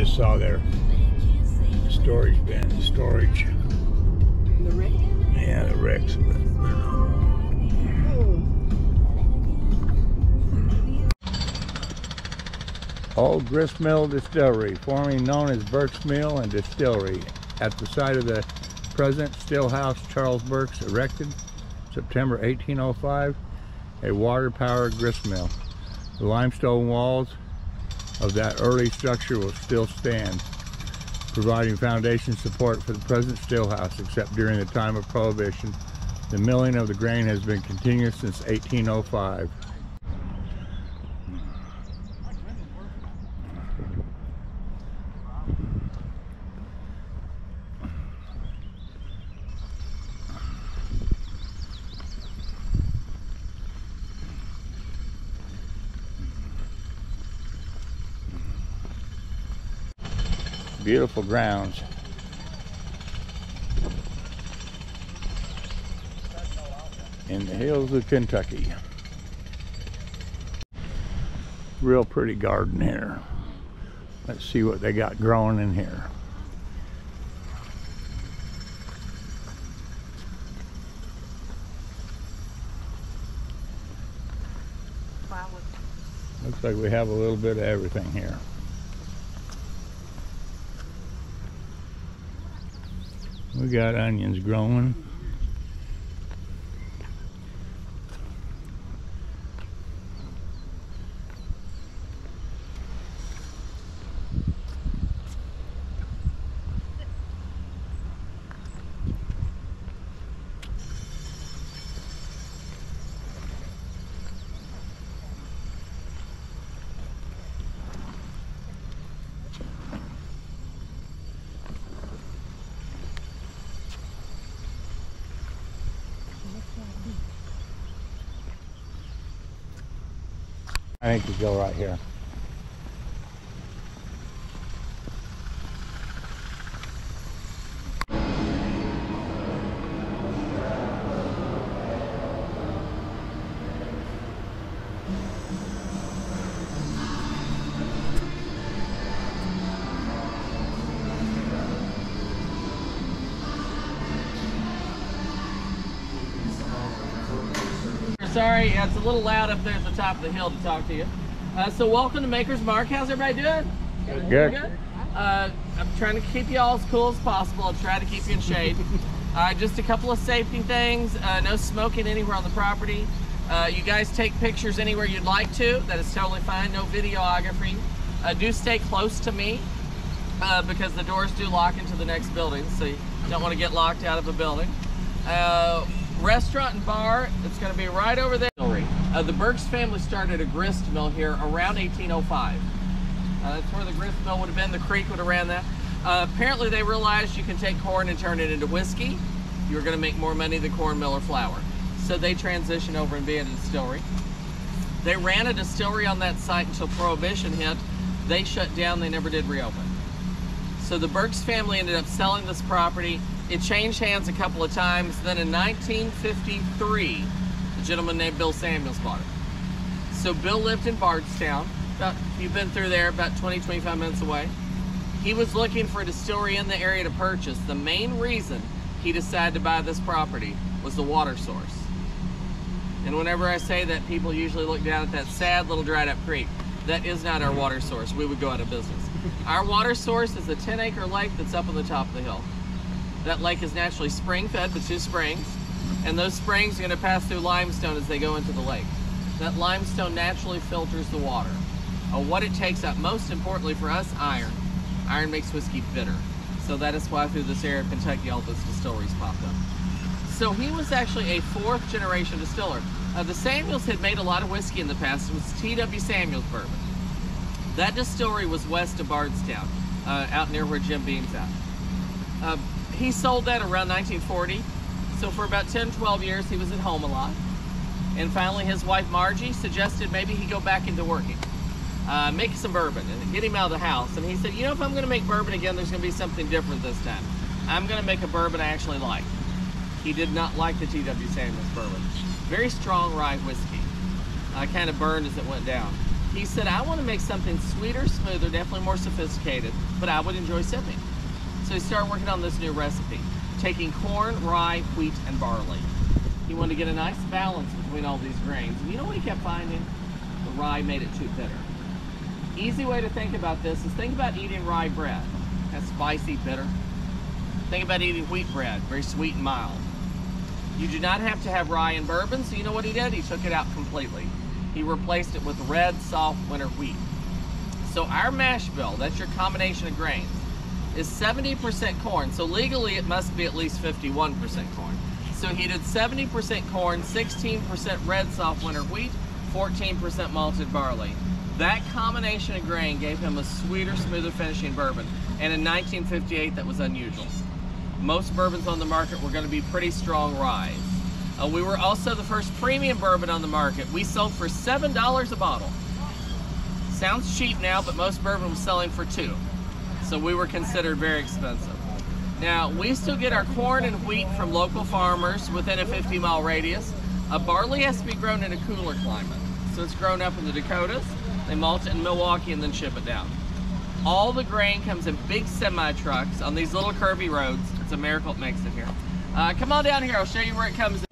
just saw their storage bin, storage. The rick? Yeah, the ricks. Old Grist Mill Distillery, formerly known as Burke's Mill and Distillery, at the site of the present still house Charles Burke's, erected September 1805, a water-powered grist mill. The limestone walls of that early structure will still stand, providing foundation support for the present still house, except during the time of Prohibition. The milling of the grain has been continuous since 1805. Beautiful grounds. In the hills of Kentucky. Real pretty garden here. Let's see what they got growing in here. Looks like we have a little bit of everything here. We got onions growing. I think we go right here. Sorry, it's a little loud up there at the top of the hill to talk to you. So welcome to Maker's Mark. How's everybody doing? Good. I'm trying to keep you all as cool as possible. I'll try to keep you in shade. Just a couple of safety things. No smoking anywhere on the property. You guys take pictures anywhere you'd like to. That is totally fine. No videography. Do stay close to me because the doors do lock into the next building, so you don't want to get locked out of a building. Restaurant and bar, it's going to be right over there. The Burks family started a grist mill here around 1805. That's where the grist mill would have been. The creek would have ran that. Apparently they realized you can take corn and turn it into whiskey. You're going to make more money than corn mill or flour. So they transitioned over and being a distillery. They ran a distillery on that site until Prohibition hit. They shut down, they never did reopen. So the Burks family ended up selling this property. It changed hands a couple of times. Then in 1953, a gentleman named Bill Samuels bought it. So Bill lived in Bardstown. You've been through there, about 20-25 minutes away. He was looking for a distillery in the area to purchase. The main reason he decided to buy this property was the water source. And whenever I say that, people usually look down at that sad little dried up creek. That is not our water source. We would go out of business. Our water source is a 10-acre lake that's up on the top of the hill. That lake is naturally spring fed with 2 springs, and those springs are going to pass through limestone as they go into the lake. That limestone naturally filters the water. What it takes up, most importantly for us, iron. Iron makes whiskey bitter. So that is why through this area of Kentucky all those distilleries popped up. So he was actually a 4th generation distiller. The Samuels had made a lot of whiskey in the past. It was T.W. Samuels bourbon. That distillery was west of Bardstown, out near where Jim Beam's at. He sold that around 1940. So for about 10-12 years he was at home a lot. And finally his wife Margie suggested maybe he go back into working. Make some bourbon and get him out of the house. And he said, you know, if I'm going to make bourbon again, there's going to be something different this time. I'm going to make a bourbon I actually like. He did not like the T.W. Samuels bourbon. Very strong rye whiskey. Kind of burned as it went down. He said, I want to make something sweeter, smoother, definitely more sophisticated, but I would enjoy sipping. So he started working on this new recipe, taking corn, rye, wheat, and barley. He wanted to get a nice balance between all these grains. And you know what he kept finding? The rye made it too bitter. Easy way to think about this is think about eating rye bread. That's spicy, bitter. Think about eating wheat bread, very sweet and mild. You do not have to have rye in bourbon, so you know what he did? He took it out completely. He replaced it with red, soft winter wheat. So our mash bill, that's your combination of grains, is 70% corn. So legally it must be at least 51% corn. So he did 70% corn, 16% red, soft winter wheat, 14% malted barley. That combination of grain gave him a sweeter, smoother finishing bourbon. And in 1958, that was unusual. Most bourbons on the market were going to be pretty strong rye. We were also the first premium bourbon on the market. We sold for $7 a bottle. Sounds cheap now, but most bourbon was selling for $2. So we were considered very expensive. Now, we still get our corn and wheat from local farmers within a 50-mile radius. Barley has to be grown in a cooler climate. So it's grown up in the Dakotas. They malt it in Milwaukee and then ship it down. All the grain comes in big semi-trucks on these little curvy roads. It's a miracle it makes it here. Come on down here, I'll show you where it comes in.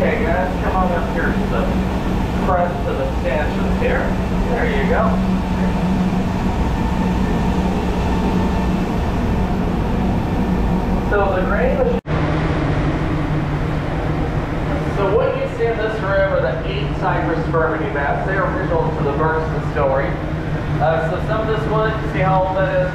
Okay guys, come on up here to the crest of the stanchions here. There you go. So the grain machine. So what you see in this room are the 8 cypress fermenting vats. They are original to the Burks Distillery. So some of this wood, see how old that is?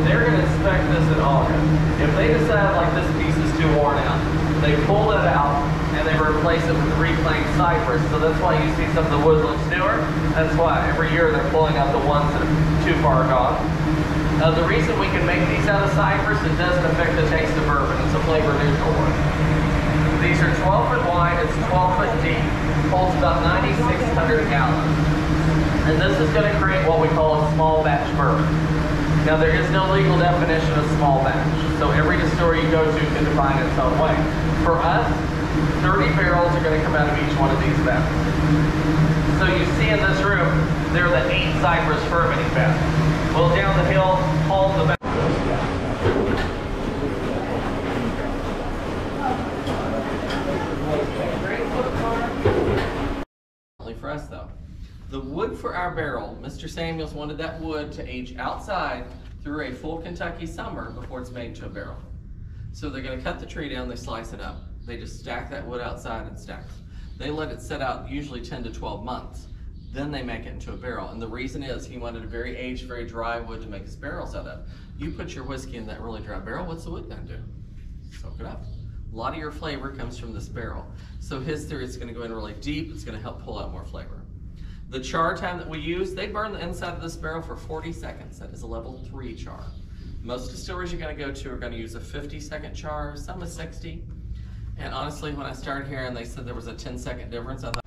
They're going to inspect this in August. If they decide like this piece is too worn out, they pull it out and they replace it with reclaimed cypress. So that's why you see some of the wood looks newer. That's why every year they're pulling out the ones that are too far gone. The reason we can make these out of cypress, it doesn't affect the taste of bourbon. It's a flavor neutral one. These are 12 foot wide, it's 12 foot deep, holds about 9,600 gallons. And this is going to create what we call a small batch bourbon. Now there is no legal definition of small batch, so every distillery you go to can define it its own way. For us, 30 barrels are going to come out of each one of these vats. So you see in this room, they're the 8 cypress fermenting vats. Well, down the hill, all the vats. For us though. The wood for our barrel, Mr. Samuels wanted that wood to age outside through a full Kentucky summer before it's made into a barrel. So they're going to cut the tree down, they slice it up. They just stack that wood outside in stacks. They let it sit out usually 10 to 12 months. Then they make it into a barrel. And the reason is he wanted a very aged, very dry wood to make his barrels out of. You put your whiskey in that really dry barrel, what's the wood going to do? Soak it up. A lot of your flavor comes from this barrel. So his theory is going to go in really deep. It's going to help pull out more flavor. The char time that we use, they burn the inside of this barrel for 40 seconds. That is a level 3 char. Most distilleries you're going to go to are going to use a 50-second char, some a 60. And honestly, when I started here and they said there was a 10-second difference, I thought,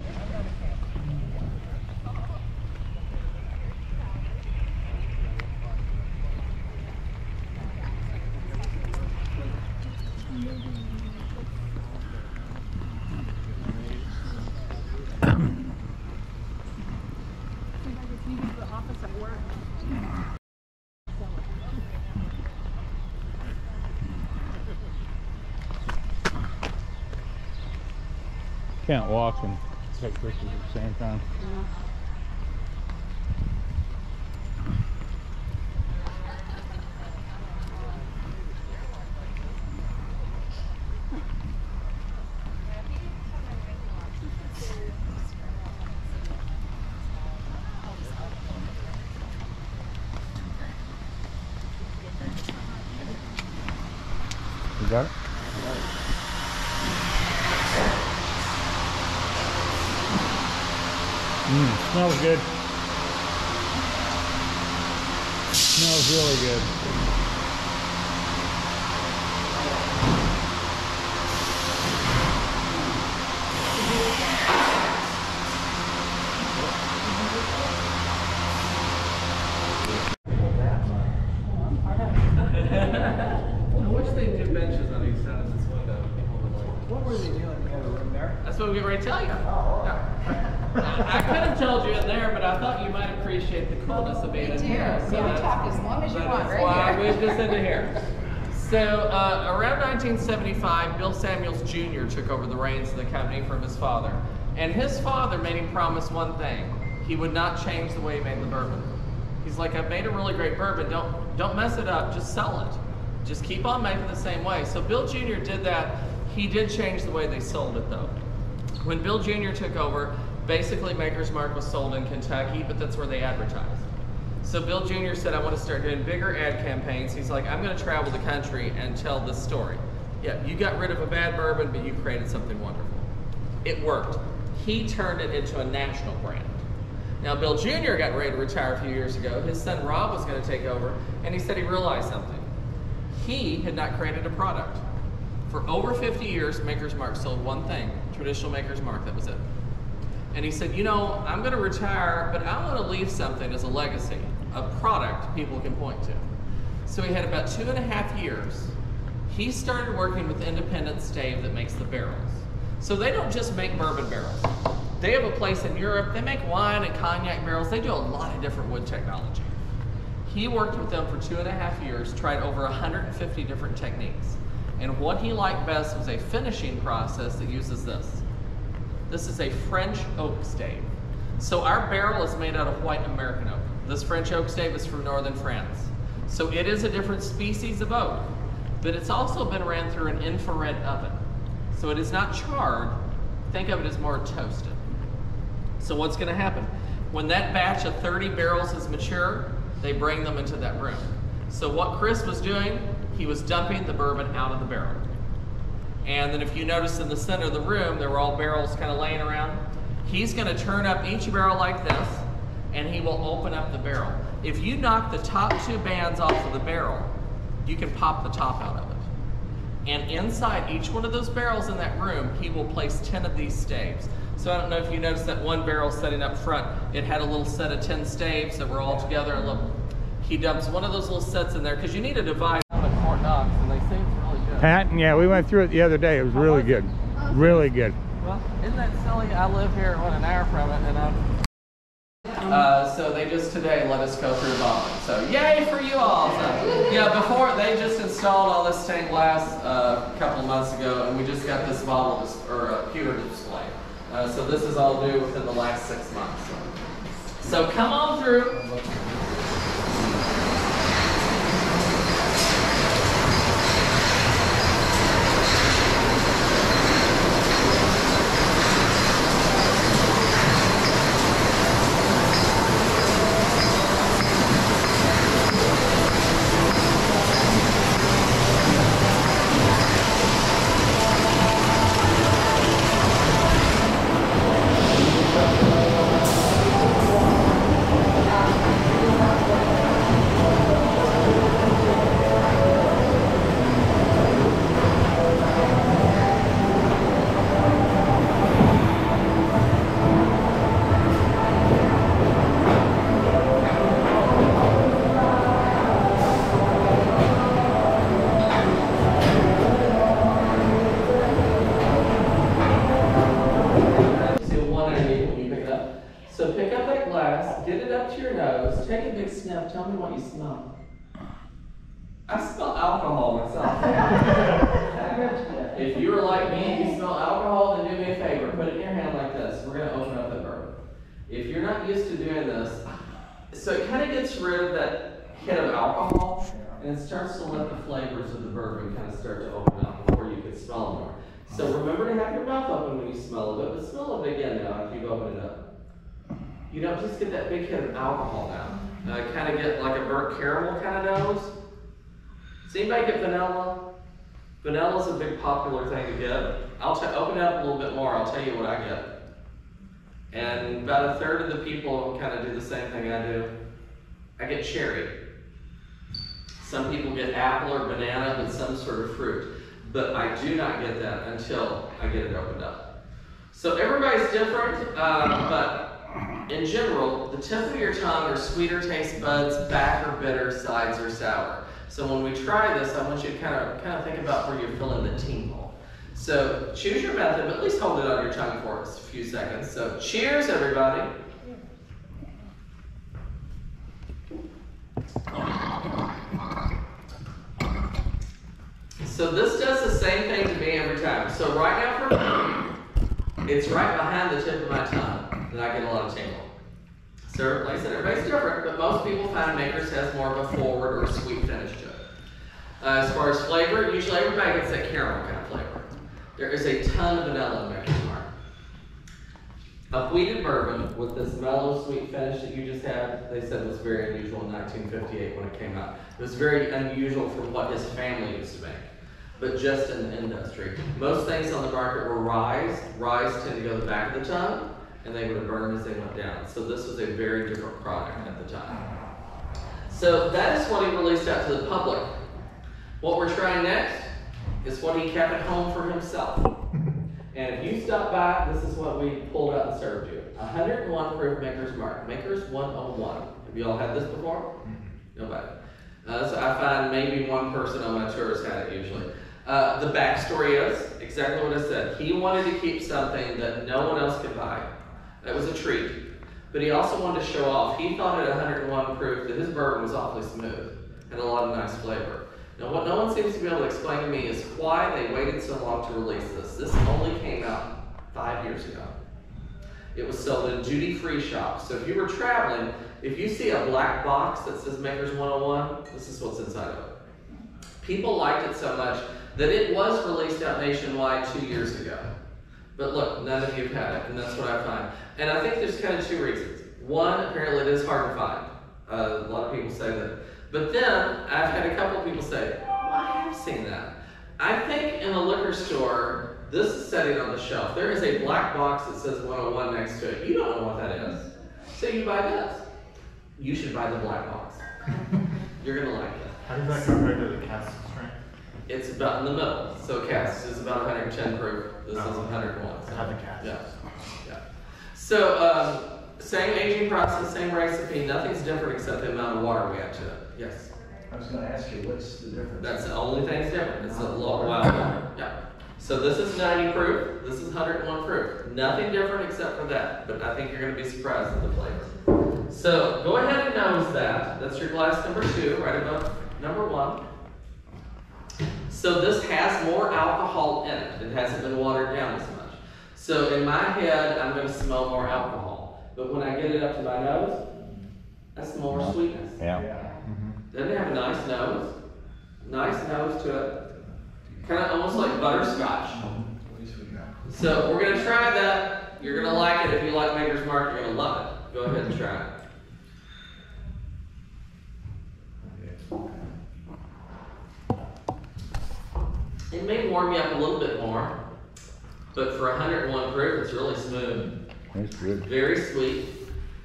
Can't walk and take pictures at the same time. You got it? Smells good. Smells really good. I wish they'd do benches on each side of this window. What were they doing in the other room there? That's what we get ready to tell you. Oh, I could have told you in there, but I thought you might appreciate the coolness of being in here. You can talk as long as you want That's why I right moved us into here. So around 1975, Bill Samuels Jr. took over the reins of the company from his father. And his father made him promise one thing. He would not change the way he made the bourbon. He's like, I've made a really great bourbon. Don't mess it up. Just sell it. Just keep on making the same way. So Bill Jr. did that. He did change the way they sold it, though. When Bill Jr. took over, basically Maker's Mark was sold in Kentucky, but that's where they advertised. So Bill Jr. said, I want to start doing bigger ad campaigns. He's like, I'm going to travel the country and tell this story. Yeah, you got rid of a bad bourbon, but you created something wonderful. It worked. He turned it into a national brand. Now, Bill Jr. got ready to retire a few years ago. His son Rob was going to take over, and he said he realized something. He had not created a product. For over 50 years, Maker's Mark sold one thing, traditional Maker's Mark, that was it. And he said, you know, I'm going to retire, but I want to leave something as a legacy, a product people can point to. So he had about 2.5 years. He started working with Independent Stave that makes the barrels. So they don't just make bourbon barrels. They have a place in Europe. They make wine and cognac barrels. They do a lot of different wood technology. He worked with them for 2.5 years, tried over 150 different techniques. And what he liked best was a finishing process that uses this. This is a French oak stave. So our barrel is made out of white American oak. This French oak stave is from northern France. So it is a different species of oak, but it's also been ran through an infrared oven. So it is not charred. Think of it as more toasted. So what's going to happen? When that batch of 30 barrels is mature, they bring them into that room. So what Chris was doing, he was dumping the bourbon out of the barrel. And then if you notice in the center of the room, there were all barrels kind of laying around. He's going to turn up each barrel like this, and he will open up the barrel. If you knock the top 2 bands off of the barrel, you can pop the top out of it. And inside each one of those barrels in that room, he will place 10 of these staves. So I don't know if you noticed that one barrel setting up front, it had a little set of 10 staves that were all together. And look, he dumps one of those little sets in there because you need to divide out of Fort Knox, and they say it's really good. Patton, yeah, we went through it the other day. It was really good. Really good. Well, isn't that silly? I live here, an hour from it, and so they just today let us go through the bottle. So yay for you all. So, yeah, before they just installed all this stained glass a couple of months ago, and we just got this bottle or pewter display. So this is all new within the last 6 months. So come on through. Tell me what you smell. I smell alcohol myself. If you were like me and you smell alcohol, then do me a favor. Put it in your hand like this. We're going to open up the bourbon. If you're not used to doing this, so it kind of gets rid of that hit of alcohol, and it starts to let the flavors of the bourbon kind of start to open up before you can smell more. So remember to have your mouth open when you smell it, but smell it again now after you've opened it up. You don't just get that big hit of alcohol now. Kind of get like a burnt caramel kind of nose. Does anybody get vanilla? Vanilla is a big popular thing to get. I'll open it up a little bit more. I'll tell you what I get. And about a third of the people kind of do the same thing I do. I get cherry. Some people get apple or banana with some sort of fruit. But I do not get that until I get it opened up. So everybody's different, but in general, the tip of your tongue are sweeter taste buds, back or bitter, sides or sour. So when we try this, I want you to kind of think about where you're feeling the tingle. So choose your method, but at least hold it on your tongue for us a few seconds. So cheers, everybody. So this does the same thing to me every time. So right now for me, it's right behind the tip of my tongue that I get a lot of tingle. So like I said, everybody's different, but most people find Makers has more of a forward or sweet finish to it. As far as flavor, usually everybody gets that caramel kind of flavor. There is a ton of vanilla in Maker's Mark. A wheated bourbon with this mellow, sweet finish that you just had, they said was very unusual in 1958 when it came out. It was very unusual for what his family used to make, but just in the industry. Most things on the market were ryes. Ryes tend to go to the back of the tongue, and they would have burned as they went down. So this was a very different product at the time. So that is what he released out to the public. What we're trying next is what he kept at home for himself. And if you stop by, this is what we pulled out and served you. 101 proof Maker's Mark. Maker's 101. Have you all had this before? Nobody. So I find maybe one person on my tours had it usually. The backstory is exactly what I said. He wanted to keep something that no one else could buy. That was a treat. But he also wanted to show off. He thought at 101 proof that his bourbon was awfully smooth and a lot of nice flavor. Now what no one seems to be able to explain to me is why they waited so long to release this. This only came out 5 years ago. It was sold in duty-free shops. So if you were traveling, if you see a black box that says Maker's 101, this is what's inside of it. People liked it so much that it was released out nationwide 2 years ago. But look, none of you have had it, and that's what I find. And I think there's kind of two reasons. One, apparently it is hard to find. A lot of people say that. But then, I've had a couple of people say, well, I have seen that. I think in a liquor store, this is sitting on the shelf. There is a black box that says 101 next to it. You don't know what that is. So you buy this. You should buy the black box. You're going to like it. How does that compare to the cask strength? It's about in the middle. So cask is about 110 proof. This is 101. I have the cask. Yeah. So, same aging process, same recipe. Nothing's different except the amount of water we add to it. Yes? I was going to ask you, what's the difference? That's the only thing that's different. It's a wild water. Yeah. So this is 90 proof. This is 101 proof. Nothing different except for that. But I think you're going to be surprised at the flavor. So go ahead and nose that. That's your glass number 2, right above number 1. So this has more alcohol in it. It hasn't been watered down as much. So in my head, I'm going to smell more alcohol. But when I get it up to my nose, I smell more sweetness. Yeah. Doesn't it have a nice nose? Nice nose to it. Kind of almost like butterscotch. So we're going to try that. You're going to like it. If you like Maker's Mark, you're going to love it. Go ahead and try it. It may warm you up a little bit more, but for 101 proof, it's really smooth. That's good. Very sweet.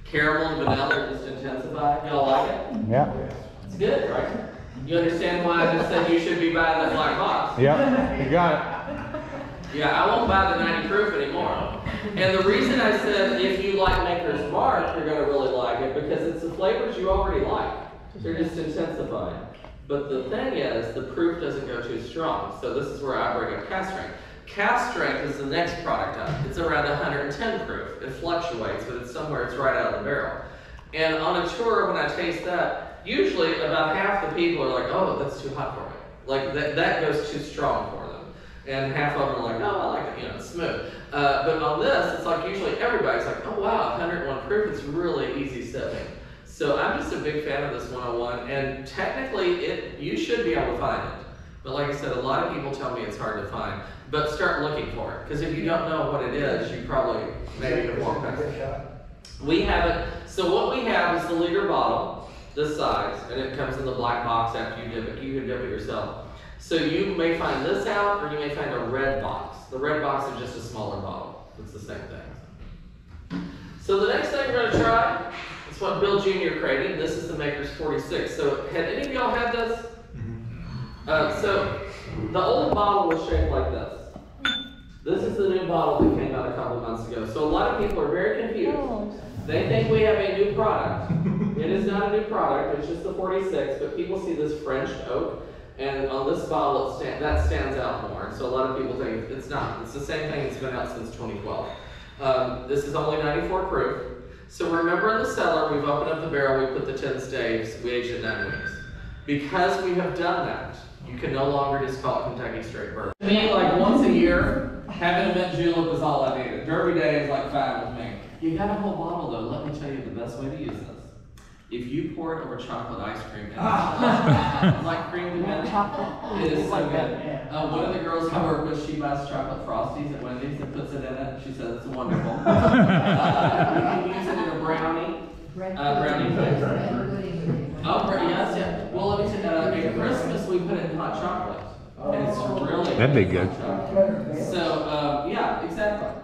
Caramel and vanilla just intensify. Y'all like it? Yeah. It's good, right? You understand why I just said you should be buying that black box? Yeah, you got it. Yeah, I won't buy the 90 proof anymore. And the reason I said if you like Maker's Mark, you're going to really like it because it's the flavors you already like. They're just intensified. But the thing is, the proof doesn't go too strong. So this is where I bring up cask strength. Cask strength is the next product up. It's around 110 proof. It fluctuates, but it's somewhere, it's right out of the barrel. And on a tour, when I taste that, usually about half the people are like, oh, that's too hot for me. Like that goes too strong for them. And half of them are like, oh, I like it, it's smooth. But on this, it's like usually everybody's like, oh wow, 101 proof, it's really easy sipping. So I'm just a big fan of this 101, and technically you should be able to find it. But like I said, a lot of people tell me it's hard to find. But start looking for it, because if you don't know what it is, you probably maybe have walked past it. We have it, so what we have is the liter bottle, this size, and it comes in the black box after you dip it. You can dip it yourself. So you may find this out, or you may find a red box. The red box is just a smaller bottle. It's the same thing. So the next thing we're gonna try is what Bill Jr. created. This is the Maker's 46. So had any of y'all had this? So the old bottle was shaped like this. This is the new bottle that came out a couple months ago. So a lot of people are very confused. They think we have a new product. It is not a new product, it's just the 46, but people see this French oak, and on this bottle that stands out more. So a lot of people think it's not. It's the same thing that's been out since 2012. This is only 94 proof. So remember in the cellar, we've opened up the barrel, we put the 10 staves, we aged it 9 weeks. Because we have done that, you can no longer just call it Kentucky Straight Bourbon. To me, like once a year, having a mint julep is all I needed. Derby Day is like fine with me. You got a whole bottle though. Let me tell you the best way to use this. If you pour it over chocolate ice cream, it's like cream to mint. It is so good. One of the girls I work with, she buys chocolate Frosties at Wendy's and puts it in it. She says it's wonderful. You can use it in a brownie. Brownie thing. Oh, yes, yeah. Well, let me tell you, at Christmas we put it in hot chocolate. And it's really That'd be good. So, yeah, exactly.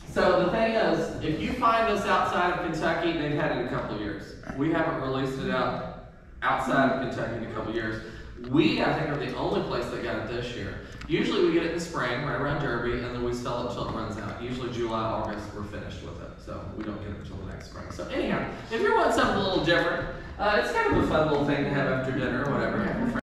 So the thing is, if you find this outside of Kentucky, they've had it a couple of years. We haven't released it outside of Kentucky in a couple of years. We, I think, are the only place that got it this year. Usually we get it in the spring, right around Derby, and then we sell it until it runs out. Usually July, August, we're finished with it. So we don't get it until the next spring. So anyhow, if you want something a little different, it's kind of a fun little thing to have after dinner or whatever.